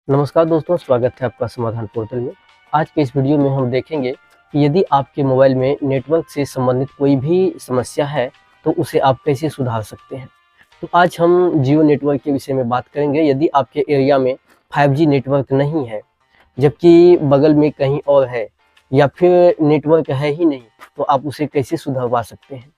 नमस्कार दोस्तों, स्वागत है आपका समाधान पोर्टल में। आज के इस वीडियो में हम देखेंगे कि यदि आपके मोबाइल में नेटवर्क से संबंधित कोई भी समस्या है तो उसे आप कैसे सुधार सकते हैं। तो आज हम जियो नेटवर्क के विषय में बात करेंगे। यदि आपके एरिया में 5G नेटवर्क नहीं है, जबकि बगल में कहीं और है, या फिर नेटवर्क है ही नहीं, तो आप उसे कैसे सुधरवा सकते हैं।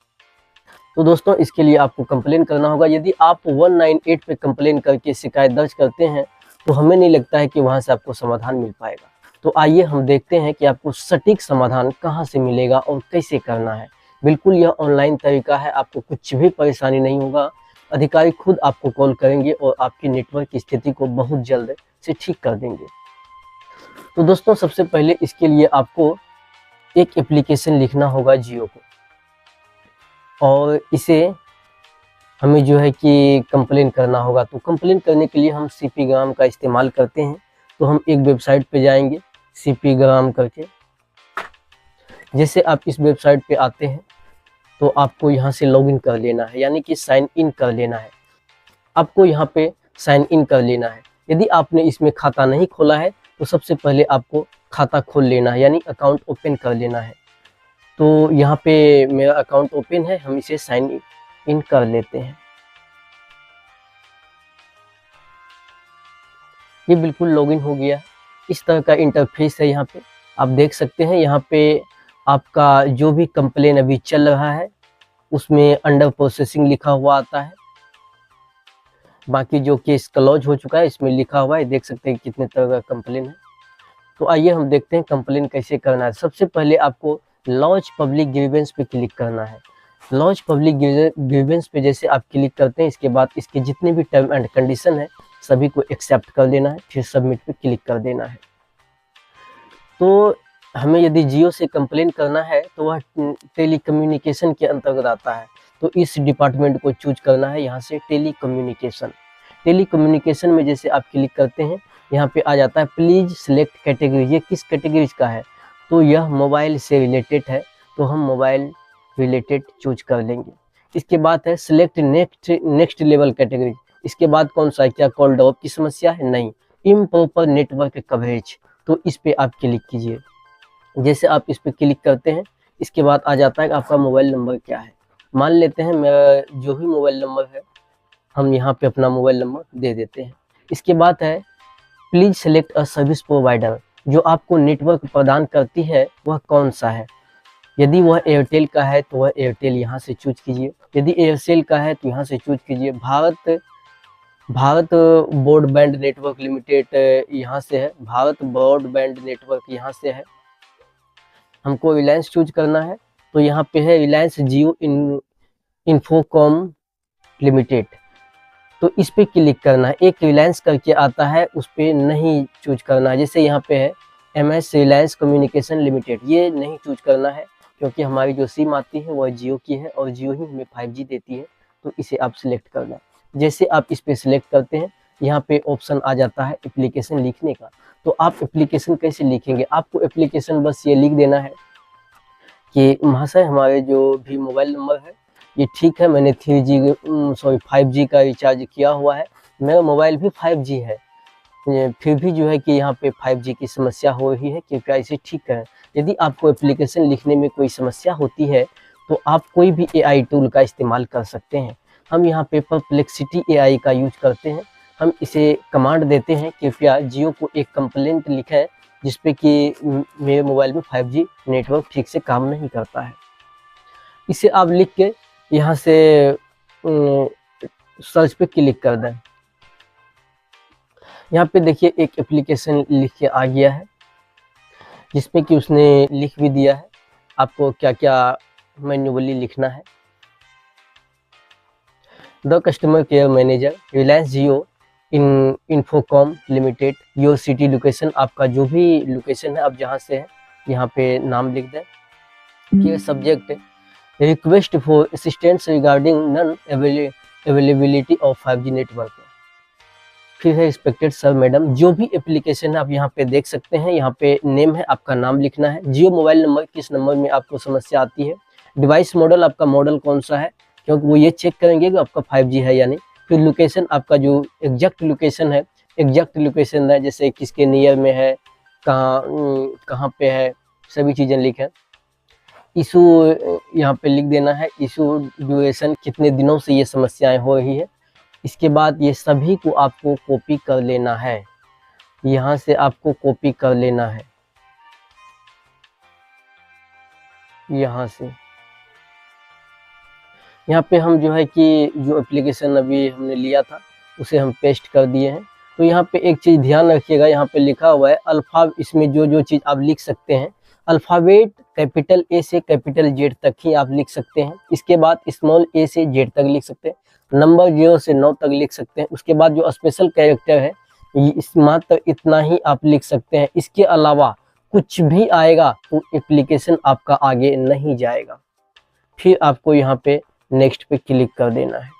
तो दोस्तों, इसके लिए आपको कंप्लेन करना होगा। यदि आप 198 पे कंप्लेन करके शिकायत दर्ज करते हैं तो हमें नहीं लगता है कि वहां से आपको समाधान मिल पाएगा। तो आइए हम देखते हैं कि आपको सटीक समाधान कहां से मिलेगा और कैसे करना है। बिल्कुल यह ऑनलाइन तरीका है, आपको कुछ भी परेशानी नहीं होगा। अधिकारी खुद आपको कॉल करेंगे और आपकी नेटवर्क की स्थिति को बहुत जल्द से ठीक कर देंगे। तो दोस्तों, सबसे पहले इसके लिए आपको एक एप्लीकेशन लिखना होगा जियो को, और इसे हमें जो है कि कंप्लेन करना होगा। तो कंप्लेन करने के लिए हम CPGRAM का इस्तेमाल करते हैं। तो हम एक वेबसाइट पे जाएंगे CPGRAM करके। जैसे आप इस वेबसाइट पे आते हैं तो आपको यहाँ से लॉगिन कर लेना है, यानी कि साइन इन कर लेना है। आपको यहाँ पे साइन इन कर लेना है। यदि आपने इसमें खाता नहीं खोला है तो सबसे पहले आपको खाता खोल लेना है, यानी अकाउंट ओपन कर लेना है। तो यहाँ पे मेरा अकाउंट ओपन है, हम इसे साइन इन कर लेते हैं। ये बिल्कुल लॉगिन हो गया है। इस तरह का इंटरफेस है। यहाँ पे आप देख सकते हैं, यहाँ पे आपका जो भी कंप्लेन अभी चल रहा है उसमें अंडर प्रोसेसिंग लिखा हुआ आता है। बाकी जो केस क्लोज हो चुका है इसमें लिखा हुआ है। देख सकते हैं कितने तरह का कंप्लेन है। तो आइए हम देखते हैं कंप्लेन कैसे करना है। सबसे पहले आपको लॉन्च पब्लिक ग्रीवेंस पे क्लिक करना है। लॉन्च पब्लिक ग्रीवेंस पे जैसे आप क्लिक करते हैं, इसके बाद इसके जितने भी टर्म एंड कंडीशन है सभी को एक्सेप्ट कर देना है, फिर सबमिट पे क्लिक कर देना है। तो हमें यदि जियो से कंप्लेन करना है तो वह टेलीकम्युनिकेशन के अंतर्गत आता है। तो इस डिपार्टमेंट को चूज करना है, यहाँ से टेलीकम्युनिकेशन। टेलीकम्युनिकेशन में जैसे आप क्लिक करते हैं, यहाँ पे आ जाता है प्लीज सिलेक्ट कैटेगरी। ये किस कैटेगरी का है, तो यह मोबाइल से रिलेटेड है, तो हम मोबाइल रिलेटेड चूज कर लेंगे। इसके बाद है सिलेक्ट नेक्स्ट लेवल कैटेगरी। इसके बाद कौन सा है, क्या कॉल ड्रॉप की समस्या है, नहीं, इम्प्रॉपर नेटवर्क कवरेज, तो इस पे आप क्लिक कीजिए। जैसे आप इस पे क्लिक करते हैं, इसके बाद आ जाता है कि आपका मोबाइल नंबर क्या है। मान लेते हैं मेरा जो भी मोबाइल नंबर है, हम यहाँ पे अपना मोबाइल नंबर दे देते हैं। इसके बाद है please select a service provider. जो आपको नेटवर्क प्रदान करती है वह कौन सा है। यदि वह एयरटेल का है तो वह एयरटेल यहाँ से चूज कीजिए। यदि एयरसेल का है तो यहाँ से चूज कीजिए। भारत ब्रॉडबैंड नेटवर्क लिमिटेड यहाँ से है, भारत ब्रॉडबैंड नेटवर्क यहाँ से है। हमको रिलायंस चूज करना है, तो यहाँ पे है रिलायंस जियो इन्फोकॉम लिमिटेड, तो इस पे क्लिक करना है। एक रिलायंस करके आता है, उस पे नहीं चूज करना है। जैसे यहाँ पे है MS रिलायंस कम्युनिकेशन लिमिटेड, ये नहीं चूज करना है क्योंकि हमारी जो सिम आती है वह जियो की है और जियो ही हमें 5G देती है, तो इसे आप सिलेक्ट करना। जैसे आप इस पे सिलेक्ट करते हैं, यहाँ पे ऑप्शन आ जाता है एप्लीकेशन लिखने का। तो आप एप्लीकेशन कैसे लिखेंगे, आपको एप्लीकेशन बस ये लिख देना है कि महाशय हमारे जो भी मोबाइल नंबर है ये ठीक है, मैंने 5G का रिचार्ज किया हुआ है, मेरा मोबाइल भी 5G है, फिर भी जो है कि यहाँ पे 5G की समस्या हो रही है, कृपया इसे ठीक करें। यदि आपको एप्लीकेशन लिखने में कोई समस्या होती है तो आप कोई भी AI टूल का इस्तेमाल कर सकते हैं। हम यहाँ पे परप्लेक्सिटी AI का यूज करते हैं। हम इसे कमांड देते हैं कृपया जियो को एक कंप्लेंट लिखें जिसपे कि मेरे मोबाइल में 5G नेटवर्क ठीक से काम नहीं करता है। इसे आप लिख के यहाँ से सर्च पे क्लिक कर दें। यहाँ पे देखिए एक एप्लीकेशन लिख के आ गया है, जिसमें कि उसने लिख भी दिया है आपको क्या क्या मैन्युअली लिखना है। The customer care manager Reliance Jio Infocom limited, your city location, आपका जो भी लोकेशन है आप जहाँ से है यहाँ पे नाम लिख दें। फिर subject request for assistance regarding non availability of 5G network. फिर है रिस्पेक्टेड सर मैडम, जो भी एप्लीकेशन है आप यहाँ पे देख सकते हैं। यहाँ पे नेम है, आपका नाम लिखना है। जियो मोबाइल नंबर, किस नंबर में आपको समस्या आती है। डिवाइस मॉडल, आपका मॉडल कौन सा है, क्योंकि वो ये चेक करेंगे कि आपका 5G है या नहीं। फिर लोकेशन, आपका जो एग्जैक्ट लोकेशन है एग्जैक्ट लोकेशन है, जैसे किसके नियर में है, कहाँ पे है, सभी चीज़ें लिखें। इशू यहाँ पे लिख देना है, इशू ड्यूरेशन, कितने दिनों से ये समस्याएं हो रही है। इसके बाद ये सभी को आपको कॉपी कर लेना है, यहाँ से आपको कॉपी कर लेना है, यहाँ से। यहाँ पे हम जो है कि जो एप्लीकेशन अभी हमने लिया था उसे हम पेस्ट कर दिए हैं। तो यहाँ पे एक चीज़ ध्यान रखिएगा, यहाँ पे लिखा हुआ है अल्फ़ा, इसमें जो चीज़ आप लिख सकते हैं अल्फ़ाबेट कैपिटल ए से कैपिटल जेड तक ही आप लिख सकते हैं। इसके बाद स्मॉल ए से जेड तक लिख सकते हैं, नंबर 0 से 9 तक लिख सकते हैं। उसके बाद जो स्पेशल कैरेक्टर है इस मात्र इतना ही आप लिख सकते हैं। इसके अलावा कुछ भी आएगा तो एप्लीकेशन आपका आगे नहीं जाएगा। फिर आपको यहाँ पे नेक्स्ट पे क्लिक कर देना है।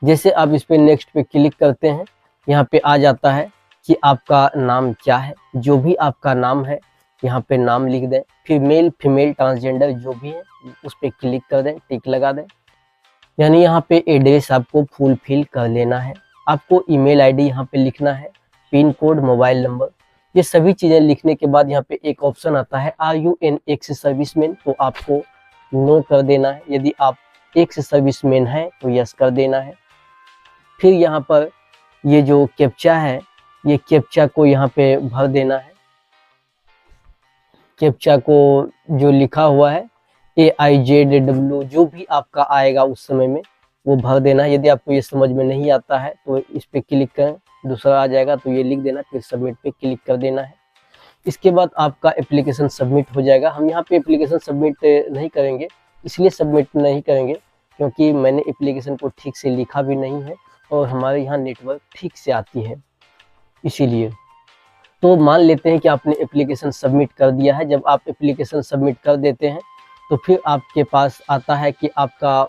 जैसे आप इस पे नेक्स्ट पे क्लिक करते हैं, यहाँ पे आ जाता है कि आपका नाम क्या है। जो भी आपका नाम है यहाँ पे नाम लिख दें, फिर मेल फीमेल ट्रांसजेंडर जो भी है उस पे क्लिक कर दें, टिक लगा दें। यानी यहाँ पे एड्रेस आपको फुलफिल कर लेना है। आपको ईमेल आईडी यहाँ पे लिखना है, पिन कोड, मोबाइल नंबर, ये सभी चीज़ें लिखने के बाद यहाँ पे एक ऑप्शन आता है are you an ex serviceman, तो आपको नो कर देना है। यदि आप एक्स सर्विसमैन है तो यस कर देना है। फिर यहाँ पर ये जो कैप्चा है, ये कैप्चा को यहाँ पे भर देना है। कैप्चा को जो लिखा हुआ है AIZW जो भी आपका आएगा उस समय में वो भर देना है। यदि आपको ये समझ में नहीं आता है तो इस पे क्लिक करें, दूसरा आ जाएगा तो ये लिख देना, फिर सबमिट पे क्लिक कर देना है। इसके बाद आपका एप्लीकेशन सबमिट हो जाएगा। हम यहाँ पे एप्लीकेशन सबमिट नहीं करेंगे, इसलिए सबमिट नहीं करेंगे क्योंकि मैंने एप्लीकेशन को ठीक से लिखा भी नहीं है और हमारे यहाँ नेटवर्क ठीक से आती है, इसीलिए। तो मान लेते हैं कि आपने एप्लीकेशन सबमिट कर दिया है। जब आप एप्लीकेशन सबमिट कर देते हैं तो फिर आपके पास आता है कि आपका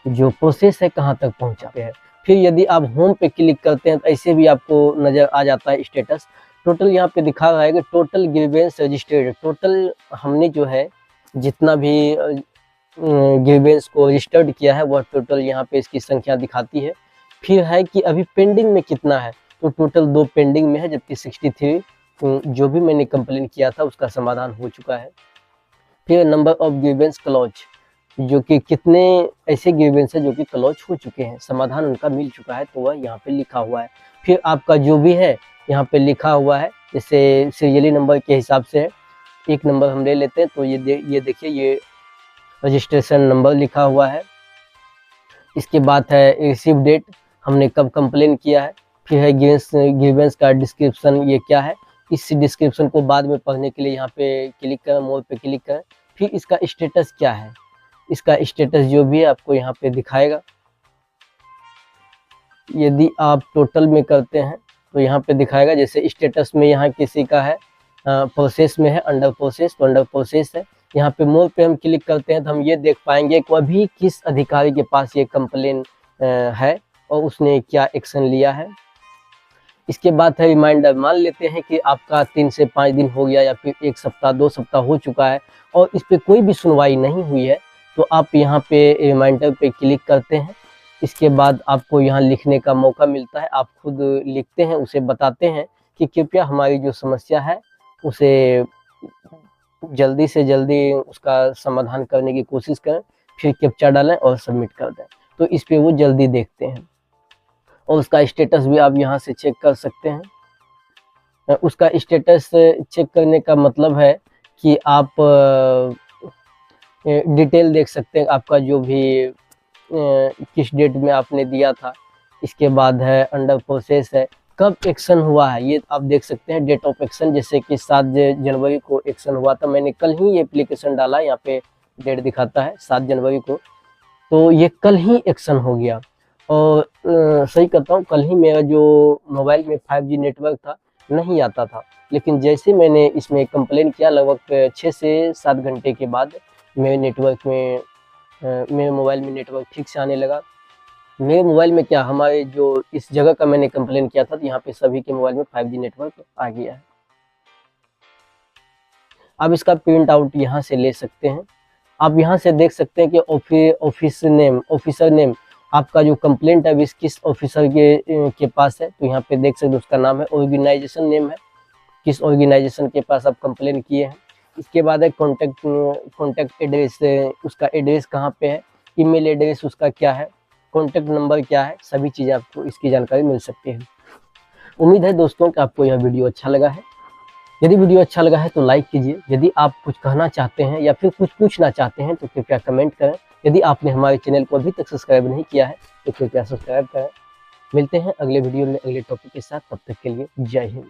जो प्रोसेस है कहाँ तक पहुँचा है। फिर यदि आप होम पे क्लिक करते हैं तो ऐसे भी आपको नज़र आ जाता है स्टेटस। टोटल यहाँ पे दिखा रहा है कि टोटल ग्रीवेंस रजिस्टर्ड, टोटल हमने जो है जितना भी ग्रीवेंस को रजिस्टर्ड किया है वह टोटल यहाँ पे इसकी संख्या दिखाती है। फिर है कि अभी पेंडिंग में कितना है, तो टोटल 2 पेंडिंग में है, जबकि 63 जो भी मैंने कंप्लेन किया था उसका समाधान हो चुका है। फिर नंबर ऑफ ग्रीवेंस क्लोज, जो कि कितने ऐसे ग्रीवेंस है जो कि क्लोज हो चुके हैं, समाधान उनका मिल चुका है, तो वह यहाँ पे लिखा हुआ है। फिर आपका जो भी है यहाँ पे लिखा हुआ है, जैसे सीरियली नंबर के हिसाब से है। एक नंबर हम ले लेते हैं तो ये देखिए, ये रजिस्ट्रेशन नंबर लिखा हुआ है। इसके बाद है रिसीव डेट, हमने कब कंप्लेन किया है। फिर है ग्रीवेंस का डिस्क्रिप्शन, ये क्या है। इस डिस्क्रिप्शन को बाद में पढ़ने के लिए यहाँ पे क्लिक करें, मोर पे क्लिक करें। फिर इसका स्टेटस क्या है, इसका स्टेटस जो भी है आपको यहाँ पे दिखाएगा। यदि आप टोटल में करते हैं तो यहाँ पे दिखाएगा, जैसे स्टेटस में यहाँ किसी का है प्रोसेस में है, अंडर प्रोसेस, तो अंडर प्रोसेस है। यहाँ पे मोर पे हम क्लिक करते हैं तो हम ये देख पाएंगे कि अभी किस अधिकारी के पास ये कंप्लेन है और उसने क्या एक्शन लिया है। इसके बाद है रिमाइंडर, मान लेते हैं कि आपका 3 से 5 दिन हो गया या फिर 1 सप्ताह 2 सप्ताह हो चुका है और इस पे कोई भी सुनवाई नहीं हुई है, तो आप यहाँ पे रिमाइंडर पे क्लिक करते हैं। इसके बाद आपको यहाँ लिखने का मौका मिलता है, आप खुद लिखते हैं, उसे बताते हैं कि कृपया हमारी जो समस्या है उसे जल्दी से जल्दी उसका समाधान करने की कोशिश करें। फिर कैप्चा डालें और सबमिट कर दें, तो इस पे वो जल्दी देखते हैं। और उसका स्टेटस भी आप यहाँ से चेक कर सकते हैं। उसका स्टेटस चेक करने का मतलब है कि आप डिटेल देख सकते हैं, आपका जो भी किस डेट में आपने दिया था। इसके बाद है अंडर प्रोसेस है, कब एक्शन हुआ है ये आप देख सकते हैं। डेट ऑफ एक्शन, जैसे कि 7 जनवरी को एक्शन हुआ था, मैंने कल ही ये एप्लीकेशन डाला, यहाँ पे डेट दिखाता है 7 जनवरी को, तो ये कल ही एक्शन हो गया। और सही कहता हूँ, कल ही मेरा जो मोबाइल में 5G नेटवर्क था नहीं आता था, लेकिन जैसे मैंने इसमें कंप्लेन किया लगभग 6 से 7 घंटे के बाद मेरे नेटवर्क में मेरे मोबाइल में नेटवर्क ठीक से आने लगा। मेरे मोबाइल में क्या, हमारे जो इस जगह का मैंने कंप्लेन किया था तो यहाँ पे सभी के मोबाइल में 5G नेटवर्क आ गया है। आप इसका प्रिंट आउट यहाँ से ले सकते हैं। आप यहाँ से देख सकते हैं कि ऑफिसर नेम आपका जो कंप्लेंट है किस ऑफिसर के पास है, तो यहाँ पे देख सकते हो उसका नाम है, ऑर्गेनाइजेशन नेम है, किस ऑर्गेनाइजेशन के पास आप कंप्लेन किए हैं। इसके बाद है कॉन्टैक्ट एड्रेस, उसका एड्रेस कहाँ पे है, ईमेल एड्रेस उसका क्या है, कॉन्टैक्ट नंबर क्या है, सभी चीज़ें आपको इसकी जानकारी मिल सकती है। उम्मीद है दोस्तों कि आपको यह वीडियो अच्छा लगा है। यदि वीडियो अच्छा लगा है तो लाइक कीजिए। यदि आप कुछ कहना चाहते हैं या फिर कुछ पूछना चाहते हैं तो कृपया कमेंट करें। यदि आपने हमारे चैनल को अभी तक सब्सक्राइब नहीं किया है तो कृपया सब्सक्राइब करें। मिलते हैं अगले वीडियो में अगले टॉपिक के साथ, तब तक के लिए जय हिंद।